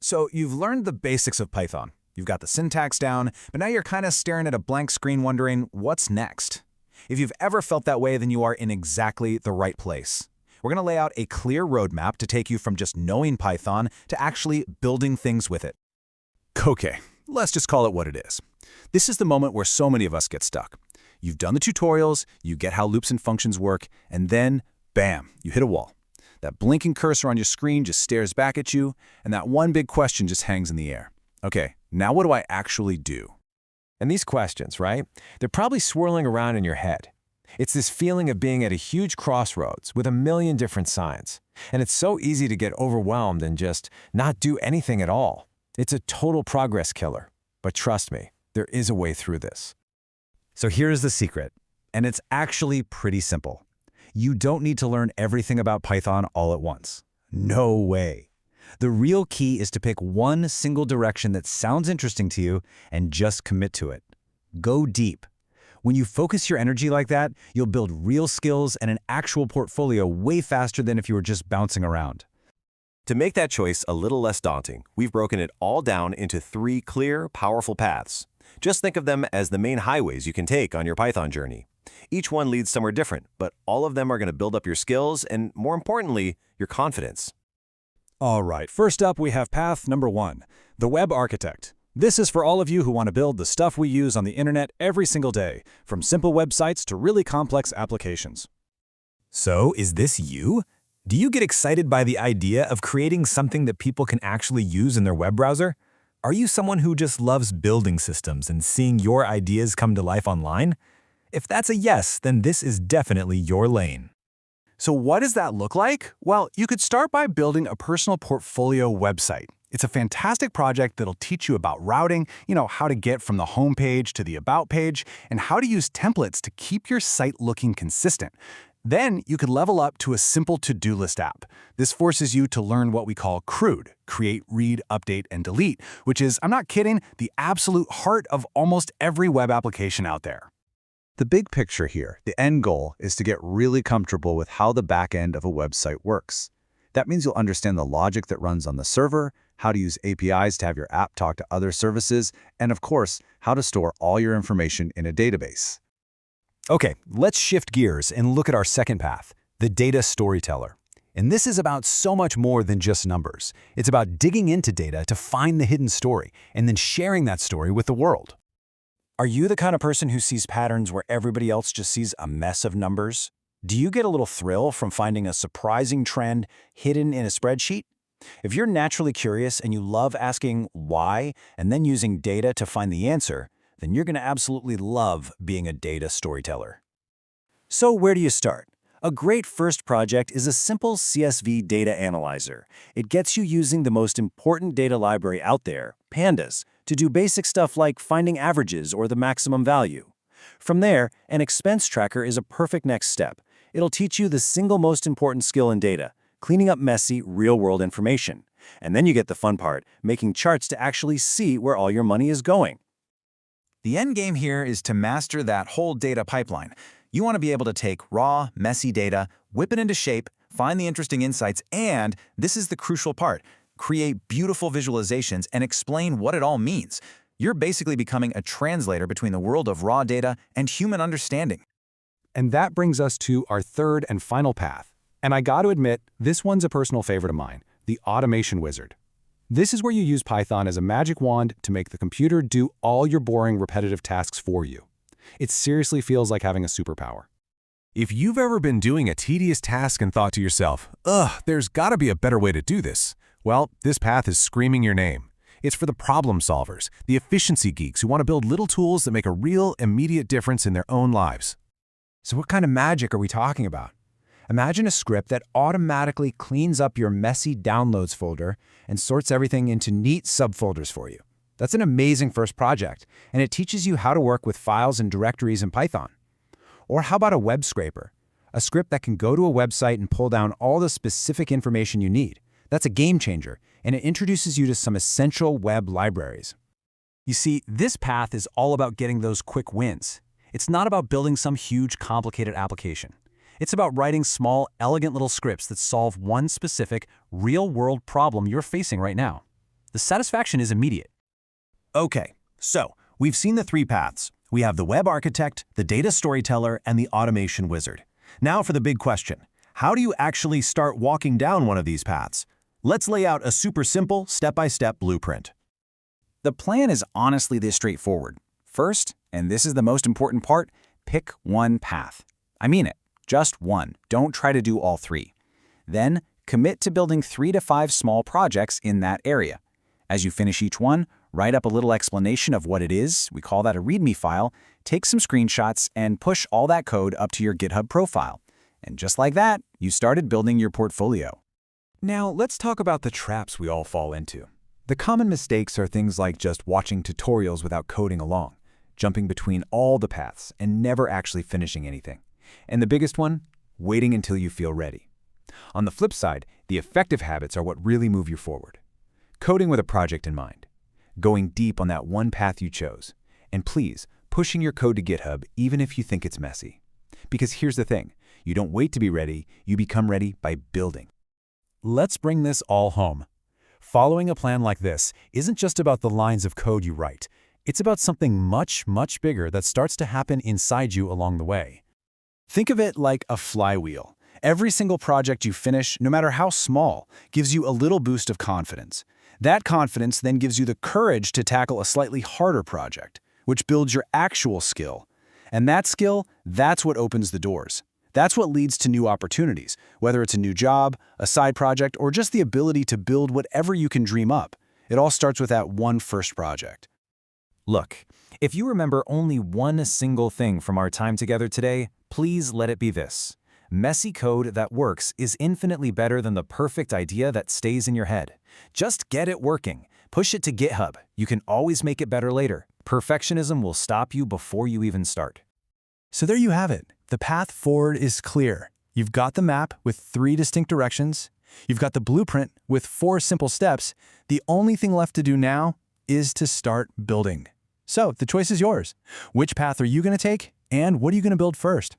So you've learned the basics of Python. You've got the syntax down, but now you're kind of staring at a blank screen wondering, what's next? If you've ever felt that way, then you are in exactly the right place. We're going to lay out a clear roadmap to take you from just knowing Python to actually building things with it. Okay, let's just call it what it is. This is the moment where so many of us get stuck. You've done the tutorials, you get how loops and functions work, and then, bam, you hit a wall. That blinking cursor on your screen just stares back at you, and that one big question just hangs in the air. Okay, now what do I actually do? And these questions, right? They're probably swirling around in your head. It's this feeling of being at a huge crossroads with a million different signs. And it's so easy to get overwhelmed and just not do anything at all. It's a total progress killer. But trust me, there is a way through this. So here's the secret, and it's actually pretty simple. You don't need to learn everything about Python all at once. No way. The real key is to pick one single direction that sounds interesting to you and just commit to it. Go deep. When you focus your energy like that, you'll build real skills and an actual portfolio way faster than if you were just bouncing around. To make that choice a little less daunting, we've broken it all down into 3 clear, powerful paths. Just think of them as the main highways you can take on your Python journey. Each one leads somewhere different, but all of them are going to build up your skills and, more importantly, your confidence. All right, first up we have path number 1, the web architect. This is for all of you who want to build the stuff we use on the internet every single day, from simple websites to really complex applications. So, is this you? Do you get excited by the idea of creating something that people can actually use in their web browser? Are you someone who just loves building systems and seeing your ideas come to life online? If that's a yes, then this is definitely your lane. So what does that look like? Well, you could start by building a personal portfolio website. It's a fantastic project that'll teach you about routing, how to get from the home page to the about page, and how to use templates to keep your site looking consistent. Then you could level up to a simple to-do list app. This forces you to learn what we call CRUD, create, read, update, and delete, which is, I'm not kidding, the absolute heart of almost every web application out there. The big picture here, the end goal, is to get really comfortable with how the back end of a website works. That means you'll understand the logic that runs on the server, how to use APIs to have your app talk to other services, and of course, how to store all your information in a database. Okay, let's shift gears and look at our second path, the data storyteller. And this is about so much more than just numbers. It's about digging into data to find the hidden story and then sharing that story with the world. Are you the kind of person who sees patterns where everybody else just sees a mess of numbers? Do you get a little thrill from finding a surprising trend hidden in a spreadsheet? If you're naturally curious and you love asking why and then using data to find the answer, then you're going to absolutely love being a data storyteller. So where do you start? A great first project is a simple CSV data analyzer. It gets you using the most important data library out there, pandas, to do basic stuff like finding averages or the maximum value. From there, an expense tracker is a perfect next step. It'll teach you the single most important skill in data, cleaning up messy, real-world information. And then you get the fun part, making charts to actually see where all your money is going. The end game here is to master that whole data pipeline. You want to be able to take raw, messy data, whip it into shape, find the interesting insights, and, this is the crucial part, create beautiful visualizations and explain what it all means. You're basically becoming a translator between the world of raw data and human understanding. And that brings us to our third and final path. And I got to admit, this one's a personal favorite of mine, the automation wizard. This is where you use Python as a magic wand to make the computer do all your boring, repetitive tasks for you. It seriously feels like having a superpower. If you've ever been doing a tedious task and thought to yourself, ugh, there's got to be a better way to do this, well, this path is screaming your name. It's for the problem solvers, the efficiency geeks who want to build little tools that make a real, immediate difference in their own lives. So what kind of magic are we talking about? Imagine a script that automatically cleans up your messy downloads folder and sorts everything into neat subfolders for you. That's an amazing first project, and it teaches you how to work with files and directories in Python. Or how about a web scraper? A script that can go to a website and pull down all the specific information you need. That's a game changer, and it introduces you to some essential web libraries. You see, this path is all about getting those quick wins. It's not about building some huge, complicated application. It's about writing small, elegant little scripts that solve one specific, real-world problem you're facing right now. the satisfaction is immediate. Okay, so we've seen the 3 paths. We have the web architect, the data storyteller, and the automation wizard. Now for the big question. How do you actually start walking down one of these paths? Let's lay out a super simple, step-by-step blueprint. The plan is honestly this straightforward. First, and this is the most important part, pick one path. I mean it, just one. Don't try to do all 3. Then, commit to building 3 to 5 small projects in that area. As you finish each one, write up a little explanation of what it is, we call that a README file, take some screenshots, and push all that code up to your GitHub profile. And just like that, you started building your portfolio. Now, let's talk about the traps we all fall into. The common mistakes are things like just watching tutorials without coding along, jumping between all the paths, and never actually finishing anything. And the biggest one, waiting until you feel ready. On the flip side, the effective habits are what really move you forward. Coding with a project in mind, going deep on that one path you chose, and please, pushing your code to GitHub even if you think it's messy. Because here's the thing, you don't wait to be ready, you become ready by building. Let's bring this all home. Following a plan like this isn't just about the lines of code you write. It's about something much, much bigger that starts to happen inside you along the way. Think of it like a flywheel. Every single project you finish, no matter how small, gives you a little boost of confidence. That confidence then gives you the courage to tackle a slightly harder project, which builds your actual skill. And that skill, that's what opens the doors. That's what leads to new opportunities, whether it's a new job, a side project, or just the ability to build whatever you can dream up. It all starts with that one first project. Look, if you remember only one single thing from our time together today, please let it be this. Messy code that works is infinitely better than the perfect idea that stays in your head. Just get it working. Push it to GitHub. You can always make it better later. Perfectionism will stop you before you even start. So there you have it. The path forward is clear. You've got the map with 3 distinct directions. You've got the blueprint with 4 simple steps. The only thing left to do now is to start building. So the choice is yours. Which path are you going to take, and what are you going to build first?